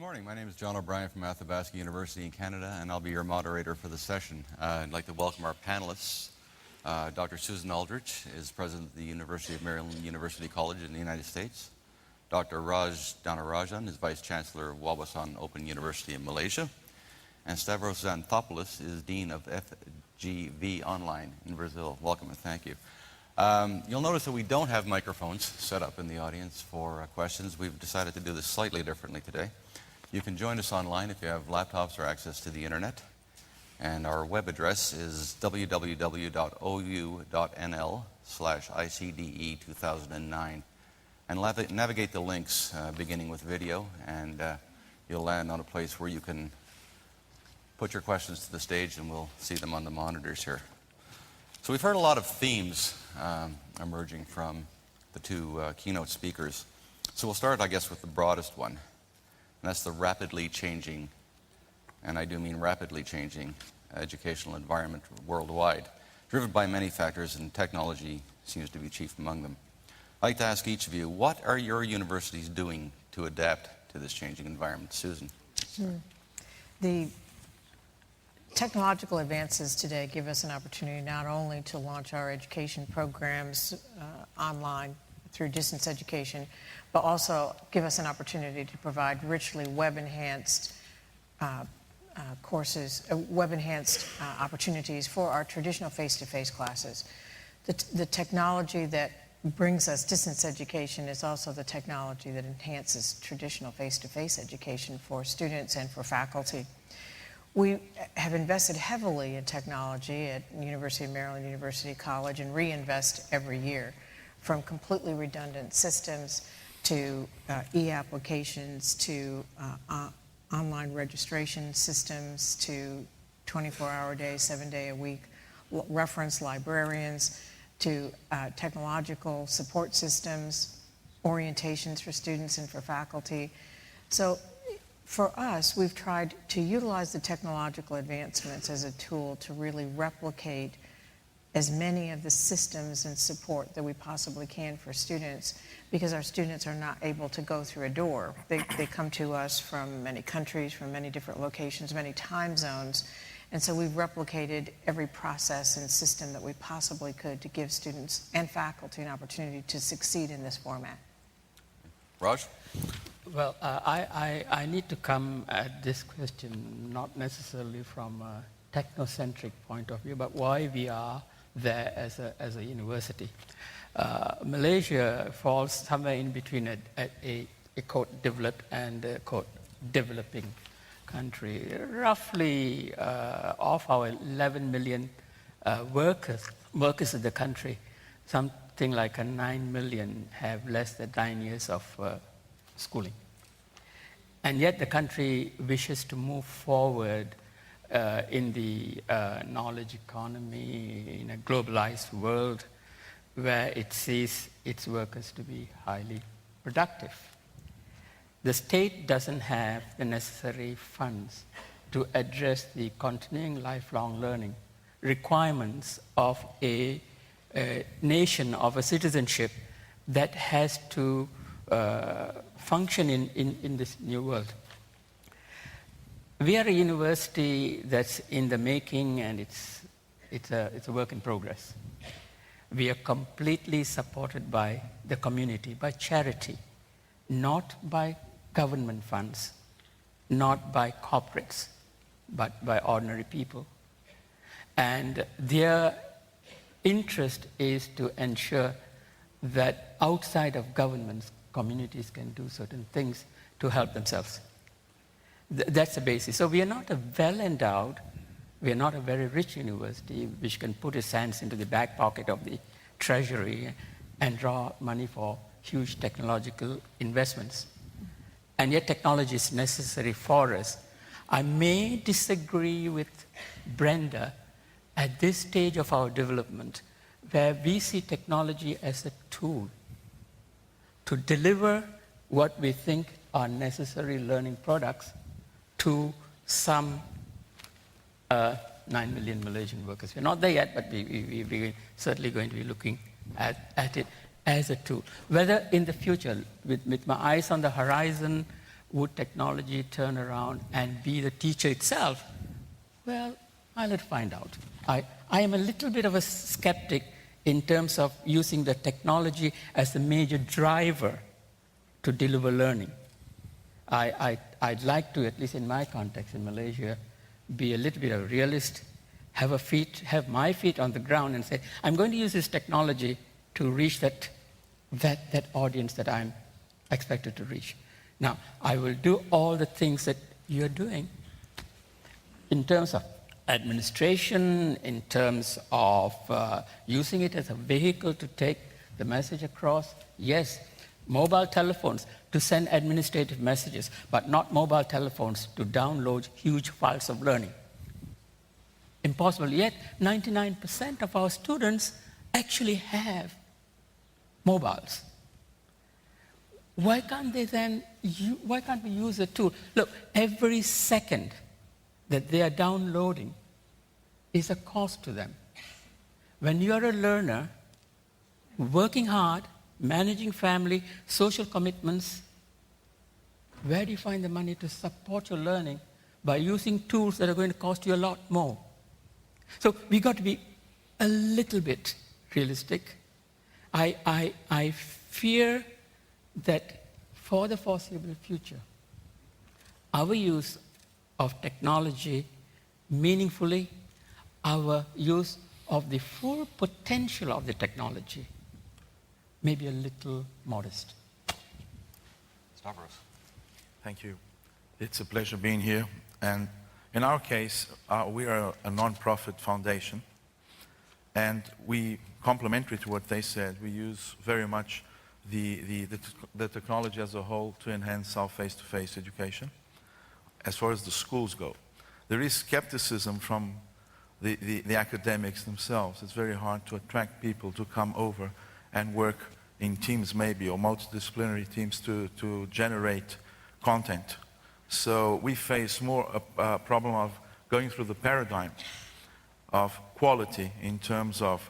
morning. My name is John O'Brien from Athabasca University in Canada, and I'll be your moderator for the session. I'd like to welcome our panelists. Dr. Susan Aldridge is president of the University of Maryland University College in the United States. Dr. Dhanarajan is vice chancellor of Wawasan Open University in Malaysia. And Stavros Xanthopoylos is dean of FGV Online in Brazil. Welcome and thank you. You'll notice that we don't have microphones set up in the audience for questions. We've decided to do this slightly differently today. You can join us online if you have laptops or access to the internet. And our web address is www.ou.nl/ICDE2009. And navigate the links beginning with video, and you'll land on a place where you can put your questions to the stage and we'll see them on the monitors here. So we've heard a lot of themes emerging from the two keynote speakers. So we'll start, I guess, with the broadest one. And that's the rapidly changing, and I do mean rapidly changing, educational environment worldwide, driven by many factors, and technology seems to be chief among them. I'd like to ask each of you, what are your universities doing to adapt to this changing environment? Susan. The technological advances today give us an opportunity not only to launch our education programs online through distance education, but also give us an opportunity to provide richly web-enhanced courses, web-enhanced opportunities for our traditional face-to-face classes. The technology that brings us distance education is also the technology that enhances traditional face-to-face education for students and for faculty. We have invested heavily in technology at University of Maryland University College and reinvest every year, from completely redundant systems to e-applications to online registration systems to 24-hour day, 7-day-a-week reference librarians to technological support systems, orientations for students and for faculty. So for us, we've tried to utilize the technological advancements as a tool to really replicate as many of the systems and support that we possibly can for students, because our students are not able to go through a door. They come to us from many countries, from many different locations, many time zones, and so we've replicated every process and system that we possibly could to give students and faculty an opportunity to succeed in this format. Raj? Well, I need to come at this question not necessarily from a technocentric point of view, but why we are there as a university. Malaysia falls somewhere in between a quote developed and a quote developing country. Roughly of our 11 million workers in the country, something like 9 million have less than 9 years of schooling. And yet the country wishes to move forward in the knowledge economy, in a globalized world where it sees its workers to be highly productive. The state doesn't have the necessary funds to address the continuing lifelong learning requirements of a nation, of a citizenship that has to function in this new world. We are a university that's in the making, and it's a work in progress. We are completely supported by the community, by charity, not by government funds, not by corporates, but by ordinary people. And their interest is to ensure that outside of governments, communities can do certain things to help themselves. That's the basis. So we are not a well-endowed, we are not a very rich university which can put its hands into the back pocket of the treasury and draw money for huge technological investments. And yet technology is necessary for us. I may disagree with Brenda at this stage of our development, where we see technology as a tool to deliver what we think are necessary learning products to some 9 million Malaysian workers. We're not there yet, but we're certainly going to be looking at it as a tool. Whether in the future, with my eyes on the horizon, would technology turn around and be the teacher itself? Well, I'll let find out. I am a little bit of a skeptic in terms of using the technology as the major driver to deliver learning. I'd like to, at least in my context in Malaysia, be a little bit of a realist, have my feet on the ground and say, I'm going to use this technology to reach that audience that I'm expected to reach. Now, I will do all the things that you're doing in terms of administration, in terms of using it as a vehicle to take the message across. Yes, mobile telephones to send administrative messages, but not mobile telephones to download huge files of learning. Impossible. Yet, 99% of our students actually have mobiles. Why can't we use the tool? Look, every second that they are downloading is a cost to them. When you are a learner, working hard, managing family, social commitments, where do you find the money to support your learning by using tools that are going to cost you a lot more? So we got to be a little bit realistic. I fear that for the foreseeable future, our use of technology meaningfully, our use of the full potential of the technology may be a little modest. Stavros. Thank you. It's a pleasure being here. And in our case, we are a non-profit foundation. And we, complementary to what they said, we use very much the technology as a whole to enhance our face-to-face education. As far as the schools go, there is skepticism from the academics themselves. It's very hard to attract people to come over and work in teams maybe, or multidisciplinary teams to generate content. So we face more a problem of going through the paradigm of quality in terms of,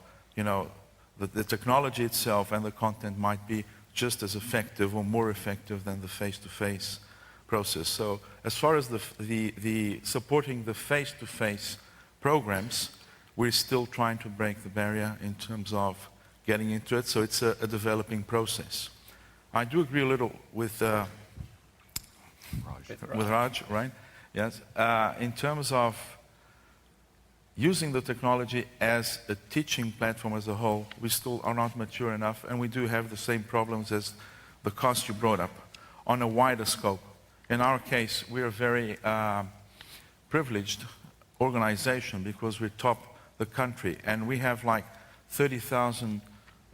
the technology itself and the content might be just as effective or more effective than the face-to-face process. So as far as the supporting the face-to-face programs, we're still trying to break the barrier in terms of getting into it. So it's a developing process. I do agree a little with Raj, right? Yes. In terms of using the technology as a teaching platform as a whole, we still are not mature enough, and we do have the same problems as the cost you brought up on a wider scope. In our case, we are a very privileged organization because we top the country, and we have like 30,000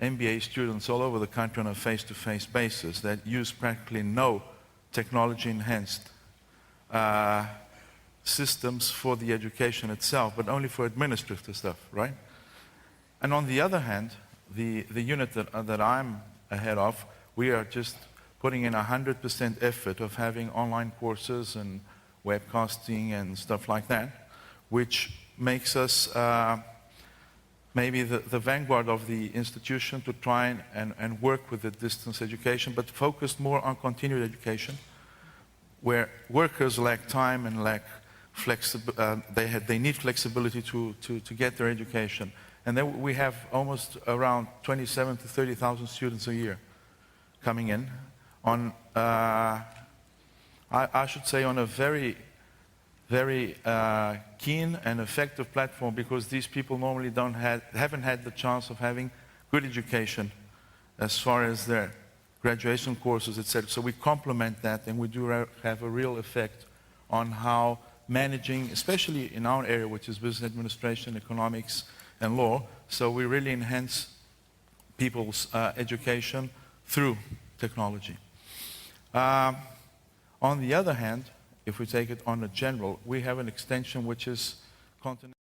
MBA students all over the country on a face-to-face basis that use practically no technology-enhanced systems for the education itself, but only for administrative stuff, right? And on the other hand, the unit that I'm ahead of, we are just putting in 100% effort of having online courses and webcasting and stuff like that, which makes us maybe the vanguard of the institution to try and work with the distance education, but focused more on continued education, where workers lack time and lack they need flexibility to get their education. And then we have almost around 27 to 30,000 students a year coming in on, I should say, on a very, very keen and effective platform, because these people normally haven't had the chance of having good education as far as their graduation courses, etc. So we complement that, and we do have a real effect on how managing, especially in our area, which is business administration, economics, and law. So we really enhance people's education through technology. On the other hand, if we take it on a general, we have an extension which is continental.